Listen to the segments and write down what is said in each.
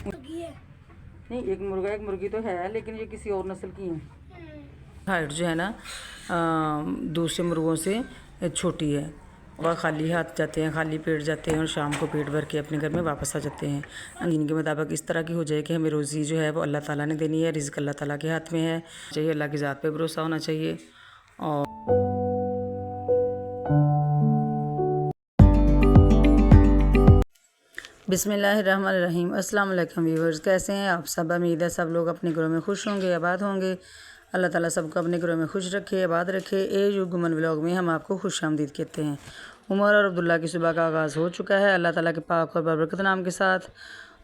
नहीं, एक मुर्गा एक मुर्गी तो है, लेकिन ये किसी और नस्ल की है। हाइट जो है ना दूसरे मुर्गों से छोटी है। वह खाली हाथ जाते हैं, खाली पेट जाते हैं और शाम को पेट भर के अपने घर में वापस आ जाते हैं। दीन के मुताबिक इस तरह की हो जाए कि हमें रोज़ी जो है वो अल्लाह ताला ने देनी है, रिज़्क अल्लाह ताला के हाथ में है। चाहिए अल्लाह की ज़ात पे भरोसा होना चाहिए। और बिस्मिल्लाहिर्रहमानिर्रहीम। अस्सलाम वालेकुम व्यूअर्स, कैसे हैं आप सब? उम्मीद है सब लोग अपने घरों में खुश होंगे, आबाद होंगे। अल्लाह ताला सबको अपने घरों में खुश रखे, आबाद रखे। ए गुमन व्लॉग में हम आपको खुश आमदीद कहते हैं। उमर और अब्दुल्ला की सुबह का आगाज़ हो चुका है अल्लाह ताला के पाक और बरकत नाम के साथ।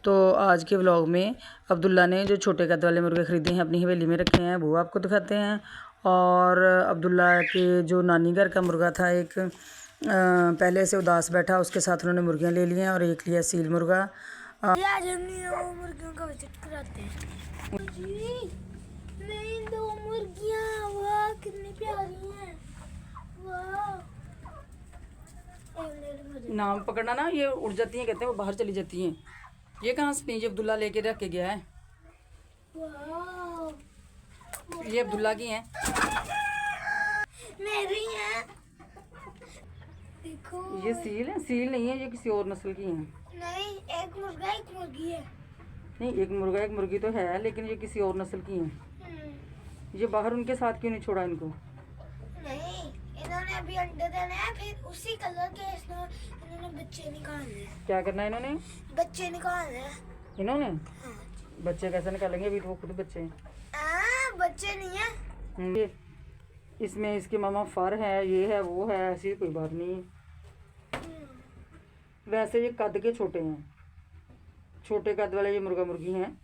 तो आज के व्लॉग में अब्दुल्ला ने जो छोटे कद वाले मुर्गे ख़रीदे हैं अपनी हवेली में रखे हैं, वो आपको दिखाते हैं। और अब्दुल्ला के जो नानी घर का मुर्गा था एक पहले से उदास बैठा, उसके साथ उन्होंने मुर्गियाँ ले ली हैं और एक लिया सील मुर्गा। मुर्गियों का विजिट कराते हैं जी। नहीं, दो मुर्गियाँ, वाह कितनी प्यारी हैं, वाह। नाम पकड़ना ना, ये उड़ जाती हैं, कहते हैं वो बाहर चली जाती हैं। ये कहाँ से नहीं, अब्दुल्ला लेके रख के गया है। वाह, ये अब्दुल्ला की हैं, मेरी हैं। देखो, ये सील है, सील नहीं है, ये किसी और नस्ल की हैं। नहीं, एक मुर्गा एक मुर्गी है। नहीं, एक मुर्गा एक मुर्गी तो है, लेकिन ये किसी और नस्ल की हैं। ये बाहर उनके साथ क्यों नहीं छोड़ा इनको? नहीं, इन्होंने अभी अंडे देने हैं, फिर उसी कलर के इन्होंने बच्चे निकालने हैं। क्या करना है इन्होंने? बच्चे निकालने हैं इन्होंने। हाँ। बच्चे कैसे निकालेंगे, अभी तो वो खुद बच्चे हैं। बच्चे नहीं है। ये इसमें इसके मामा फर है, ये है वो है, ऐसी कोई बात नहीं है। वैसे ये कद के छोटे हैं, छोटे कद वाले ये मुर्गा मुर्गी हैं।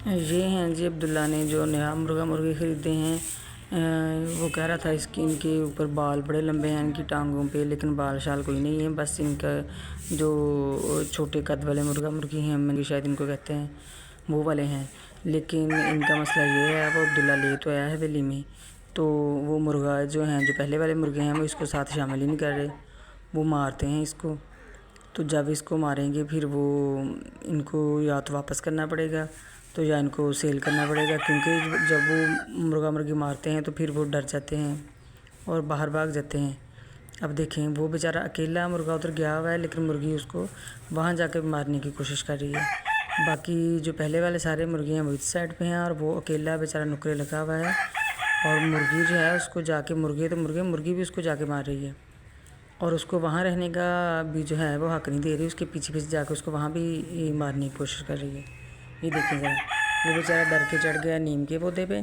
ये हैं जी अब्दुल्ला ने जो नया मुर्गा मुर्गी ख़रीदे हैं। वो कह रहा था इसकी इनके ऊपर बाल बड़े लंबे हैं इनकी टांगों पे, लेकिन बाल शाल कोई नहीं है, बस इनका जो छोटे कद वाले मुर्गा मुर्गी हैं, मंगी शायद इनको कहते हैं, वो वाले हैं। लेकिन इनका मसला ये है, वो अब्दुल्ला ले तो आया है हवेली में, तो वो मुर्गा जो हैं, जो पहले वाले मुर्गे हैं, वो इसको साथ शामिल ही नहीं कर रहे, वो मारते हैं इसको। तो जब इसको मारेंगे फिर वो इनको या तो वापस करना पड़ेगा तो या इनको सेल करना पड़ेगा, क्योंकि जब वो मुर्गा मुर्गी मारते हैं तो फिर वो डर जाते हैं और बाहर भाग जाते हैं। अब देखें, वो बेचारा अकेला मुर्गा उधर गया हुआ है, लेकिन मुर्गी उसको वहाँ जाके मारने की कोशिश कर रही है। बाकी जो पहले वाले सारे मुर्गे हैं वो इस साइड पे हैं और वो अकेला बेचारा नुकरे लगा हुआ है। और मुर्गी जो है उसको जाके मुर्गी भी उसको जाके मार रही है, और उसको वहाँ रहने का भी जो है वो हक नहीं दे रही, उसके पीछे पीछे जाकर उसको वहाँ भी मारने की कोशिश कर रही है। ये देखिए ज़रा, वो बेचारा डर के चढ़ गया नीम के पौधे पे,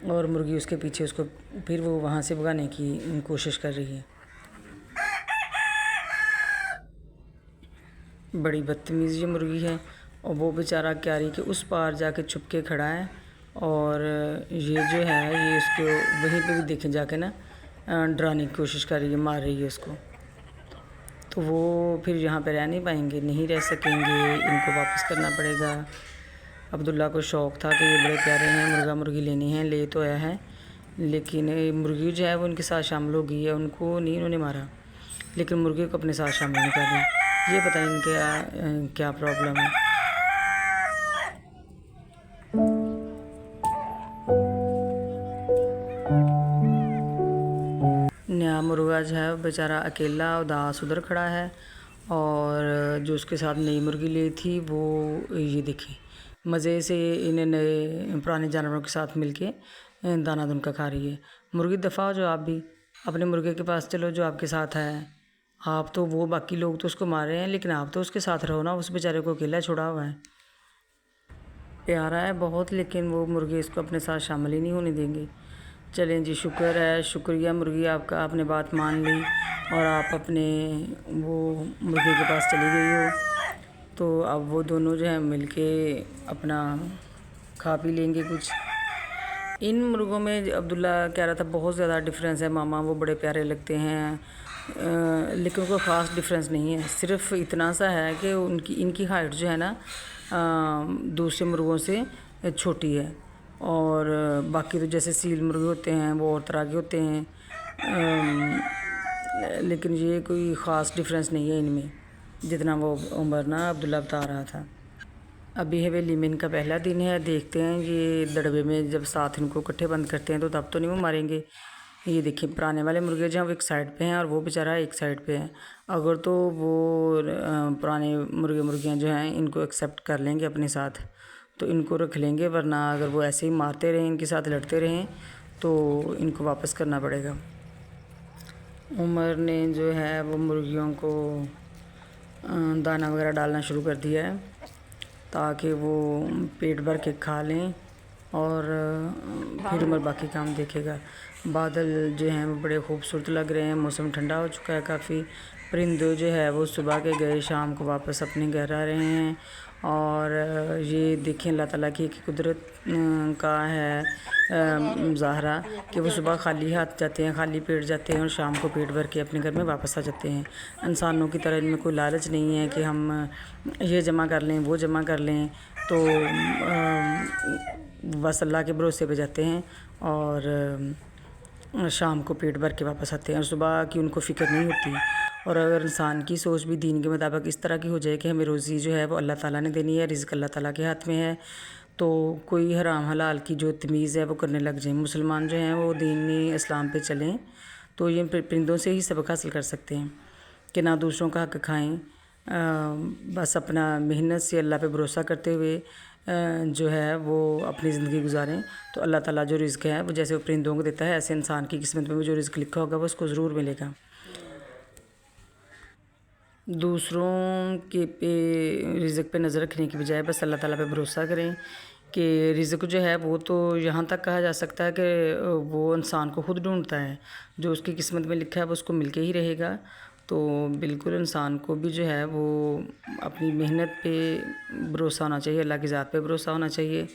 और मुर्गी उसके पीछे उसको फिर वो वहाँ से भगाने की कोशिश कर रही है। बड़ी बदतमीज़ ये मुर्गी है, और वो बेचारा क्यारी के उस पार जाके छुप के खड़ा है, और ये जो है ये उसको वहीं पे भी देखें जाके ना डराने की कोशिश कर रही है, मार रही है उसको। तो वो फिर यहाँ पे रह नहीं पाएंगे, नहीं रह सकेंगे, इनको वापस करना पड़ेगा। अब्दुल्ला को शौक़ था कि ये बड़े प्यारे हैं, मुर्गा मुर्गी लेनी है, ले तो आया है, लेकिन मुर्गी जो है वो उनके साथ शामिल हो गई है, उनको नहीं उन्होंने मारा, लेकिन मुर्गी को अपने साथ शामिल नहीं कर दी। ये पता नहीं इनके क्या प्रॉब्लम है। नया मुर्गा जो है बेचारा अकेला उदास उधर खड़ा है, और जो उसके साथ नई मुर्गी ली थी वो ये देखें मज़े से इन्हें नए पुराने जानवरों के साथ मिलके दाना दुनका खा रही है। मुर्गी दफ़ा हो जो आप भी अपने मुर्गे के पास चलो जो आपके साथ है। आप तो वो बाकी लोग तो उसको मार रहे हैं, लेकिन आप तो उसके साथ रहो ना, उस बेचारे को अकेला छोड़ा हुआ है। प्यारा है बहुत, लेकिन वो मुर्गे इसको अपने साथ शामिल ही नहीं होने देंगे। चलें जी, शुक्र है, शुक्रिया मुर्गी आपका, आपने बात मान ली और आप अपने वो मुर्गे के पास चली गई हो। तो अब वो दोनों जो है मिलके अपना खा पी लेंगे कुछ। इन मुर्गों में अब्दुल्ला कह रहा था बहुत ज़्यादा डिफरेंस है मामा, वो बड़े प्यारे लगते हैं, लेकिन कोई ख़ास डिफरेंस नहीं है, सिर्फ इतना सा है कि इनकी हाइट जो है ना दूसरे मुर्गों से छोटी है। और बाकी तो जैसे सील मुर्गे होते हैं वो और तरह के होते हैं, लेकिन ये कोई ख़ास डिफरेंस नहीं है इनमें। जितना वो उमर ना अब्दुल्ला बता रहा था। अभी हवेली में इनका पहला दिन है। देखते हैं ये दड़बे में जब साथ इनको इकट्ठे बंद करते हैं तो तब तो नहीं वो मारेंगे। ये देखिए पुराने वाले मुर्गे जो हैं वो एक साइड पे हैं और वो बेचारा एक साइड पे है। अगर तो वो पुराने मुर्गे मुर्गियाँ जो हैं इनको एक्सेप्ट कर लेंगे अपने साथ तो इनको रख लेंगे, वरना अगर वो ऐसे ही मारते रहें, इनके साथ लड़ते रहें तो इनको वापस करना पड़ेगा। उमर ने जो है वो मुर्गियों को दाना वगैरह डालना शुरू कर दिया है ताकि वो पेट भर के खा लें और फिर उमर बाकी काम देखेगा। बादल जो हैं वो बड़े खूबसूरत लग रहे हैं। मौसम ठंडा हो चुका है काफ़ी। परिंदे जो है वो सुबह के गए, शाम को वापस अपने घर आ रहे हैं। और ये देखें अल्लाह ताला की कुदरत का है मुज़ाहरा कि वो सुबह खाली हाथ जाते हैं, खाली पेट जाते हैं और शाम को पेट भर के अपने घर में वापस आ जाते हैं। इंसानों की तरह इनमें कोई लालच नहीं है कि हम ये जमा कर लें, वो जमा कर लें, तो बस अल्लाह के भरोसे पे जाते हैं और शाम को पेट भर के वापस आते हैं और सुबह की उनको फ़िक्र नहीं होती। और अगर इंसान की सोच भी दीन के मुताबिक इस तरह की हो जाए कि हमें रोज़ी जो है वो अल्लाह ताला ने देनी है, रिज़्क़ अल्लाह ताला के हाथ में है, तो कोई हराम हलाल की जो तमीज़ है वो करने लग जाए। मुसलमान जो हैं वो दीन इस्लाम पे चलें तो ये परिंदों से ही सबक हासिल कर सकते हैं कि ना दूसरों का हक़ खाएं, बस अपना मेहनत से अल्लाह पे भरोसा करते हुए जो है वो अपनी ज़िंदगी गुजारें तो अल्लाह ताला जो रिज़्क़ है वो जैसे वो परिंदों को देता है ऐसे इंसान की किस्मत में भी जो रिज़्क़ लिखा होगा वो उसको ज़रूर मिलेगा। दूसरों के पे रिज़्क़ पे नज़र रखने की बजाय बस अल्लाह ताला पे भरोसा करें कि रिज़्क़ जो है वो तो यहाँ तक कहा जा सकता है कि वो इंसान को खुद ढूंढता है, जो उसकी किस्मत में लिखा है वो उसको मिल के ही रहेगा। तो बिल्कुल इंसान को भी जो है वो अपनी मेहनत पे भरोसा होना चाहिए, अल्लाह की ज़ात पे भरोसा होना चाहिए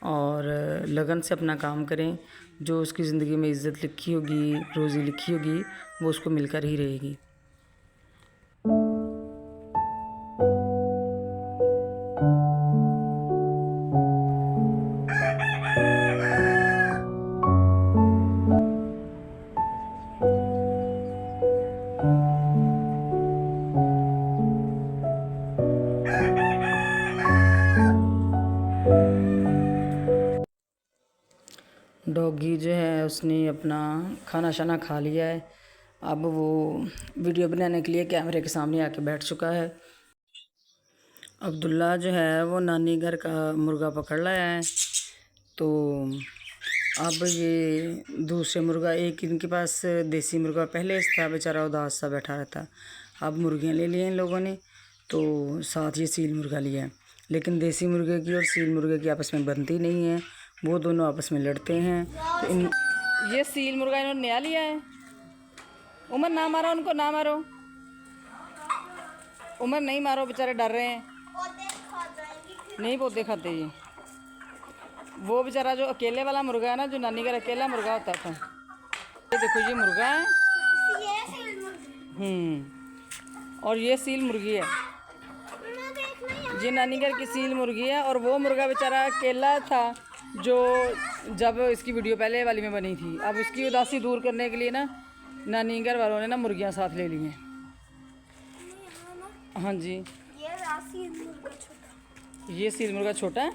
और लगन से अपना काम करें। जो उसकी ज़िंदगी में इज़्ज़त लिखी होगी, रोज़ी लिखी होगी, वो उसको मिलकर ही रहेगी। डॉगी जो है उसने अपना खाना शाना खा लिया है। अब वो वीडियो बनाने के लिए कैमरे के सामने आके बैठ चुका है। अब्दुल्ला जो है वो नानी घर का मुर्गा पकड़ लाया है। तो अब ये दूसरे मुर्गा, एक इनके पास देसी मुर्गा पहले से था, बेचारा उदास सा बैठा रहता। अब मुर्गियाँ ले लिए इन लोगों ने, तो साथ ये सील मुर्गा लिया है। लेकिन देसी मुर्गे की और सील मुर्गे की आपस में बनती नहीं है, वो दोनों आपस में लड़ते हैं। तो ये सील मुर्गा इन्होंने नया लिया है। उमर ना मारो उनको, ना मारो उमर, नहीं मारो, बेचारे डर रहे हैं। नहीं पौधे खाते ये। वो बेचारा जो अकेले वाला मुर्गा है ना, जो नानी का अकेला मुर्गा होता था, ये देखो ये मुर्गा है। और ये सील मुर्गी है। ये नानी घर की सील मुर्गी है। और वो मुर्गा बेचारा अकेला था जो जब इसकी वीडियो पहले वाली में बनी थी। अब उसकी उदासी दूर करने के लिए ना नानी घर वालों ने ना मुर्गियाँ साथ ले ली हैं। हाँ जी, ये सील मुर्गा छोटा है,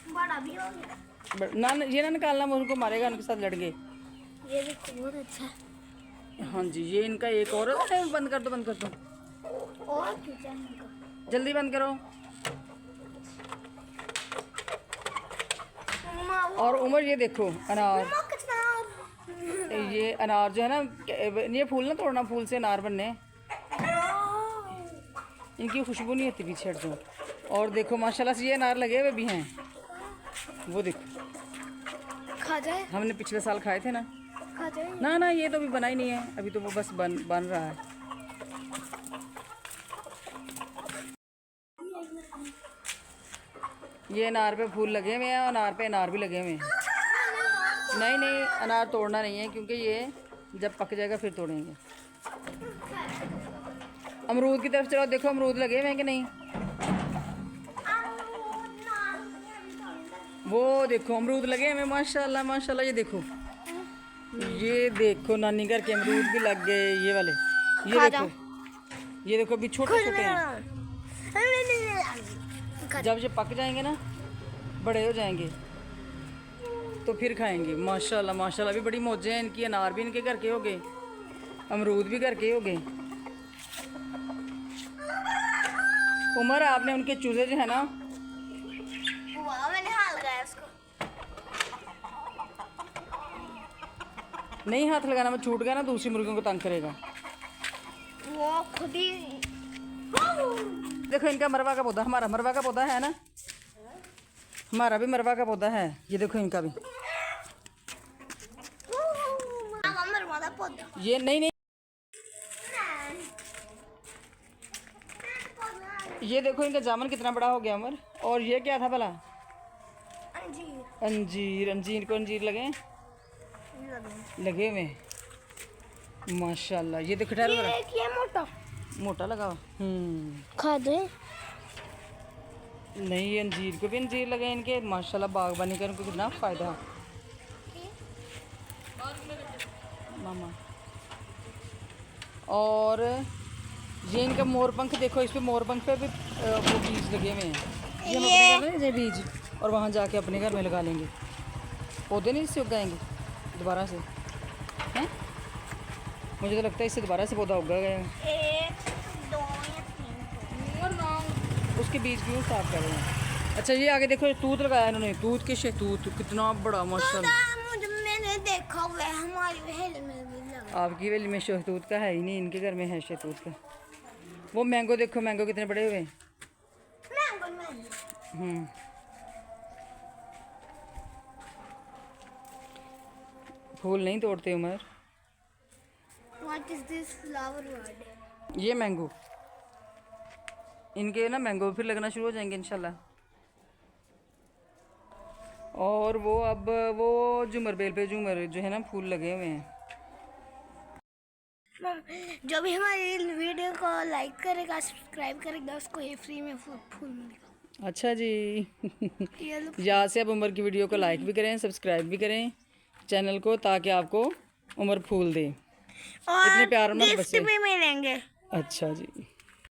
बड़ा भी हो गया। ना ये ना निकालना, वो उनको मारेगा, उनके साथ लड़ गए। ये भी बहुत अच्छा है। हाँ जी, ये इनका एक और है। बंद कर दो, बंद कर दो, और खींचा है इनको। जल्दी बंद करो। और उमर ये देखो अनार, ये अनार जो है ना, ये फूल ना तोड़ना, फूल से अनार बनने, इनकी खुशबू नहीं आती पीछे हट जाओ। और देखो माशाल्लाह से ये अनार लगे हुए भी हैं, वो देखो। खा जाए, हमने पिछले साल खाए थे ना। खा जाए ना ना, ये तो अभी बना ही नहीं है, अभी तो वो बस बन रहा है। ये अनार पे फूल लगे हुए हैं, अनार पे अनार भी लगे हुए हैं। नहीं नहीं, अनार तोड़ना नहीं है, क्योंकि ये जब पक जाएगा फिर तोड़ेंगे। अमरूद की तरफ चलो, देखो अमरूद लगे हुए हैं कि नहीं। वो देखो अमरूद लगे हुए, माशाल्लाह माशाल्लाह। ये देखो नानी घर के अमरूद भी लग गए, ये वाले, ये देखो ये देखो अभी छोटे छोटे हैं, जब ये पक जाएंगे ना, बड़े हो जाएंगे तो फिर खाएंगे। माशाल्लाह माशाल्लाह, अभी बड़ी मौजें हैं इनकी। अनार भी इनके घर के हो गए, अमरूद भी घर के हो गए। उमर आपने उनके चूजे जो है ना, मैंने हाथ लगाया उसको। नहीं हाथ लगाना, मैं छूट गया ना दूसरी मुर्गियों को तंग करेगा। वो खुद ही देखो इनका मरवा का पौधा, हमारा मरवा का पौधा है ना, हमारा भी मरवा का पौधा है। ये देखो इनका भी, ये नहीं नहीं, ये देखो इनका जामुन कितना बड़ा हो गया उमर। और ये क्या था भला? अंजीर। अंजीर, अंजीर को अंजीर लगे लगे हुए माशाल्लाह। ये देखो ठहरो जरा, ये मोटा मोटा लगा हुआ। खा दे। नहीं, ये अंजीर को भी अंजीर लगे इनके माशाल्लाह। बागबानी का उनको कितना फ़ायदा मामा। और ये इनका मोरपंख देखो, इस पे मोरपंख पे भी वो बीज लगे हुए हैं। ये हम अपने घर में ये बीज, और वहाँ जाके अपने घर में लगा लेंगे। पौधे नहीं इससे उगाएंगे दोबारा से, हैं? मुझे तो लगता है इससे दोबारा से पौधा उगा गया। 1 2 या 3 उसके बीज क्यों साफ कर रहे हैं? अच्छा ये आगे देखो, तूत लगाया इन्होंने, तूत के शहतूत कितना बड़ा माशाल्लाह। मुझे मैंने देखा हुआ है, हमारी बहन में भी लगा। आपकी वेली में शहतूत का है ही नहीं, इनके घर में है शहतूत का। वो मैंगो देखो, मैंगो कितने बड़े हुए। फूल नहीं तोड़ते Umar. What is this flower word? ये मैंगो, इनके ना मैंगो फिर लगना शुरू हो जाएंगे इंशाल्लाह। और वो अब वो झूमर बेल पे झूमर जो है ना फूल लगे हुए हैं। जो भी हमारी वीडियो को लाइक करेगा, सब्सक्राइब करेगा, उसको ये फ्री में फूल मिलेगा। अच्छा जी। ये लो। यहाँ से आप उमर की वीडियो को लाइक भी करें, सब्सक्राइब भी करें चैनल को, ताकि आपको उमर फूल दे। और इतने प्यार में गिफ्ट बच्चे भी मिलेंगे। अच्छा जी।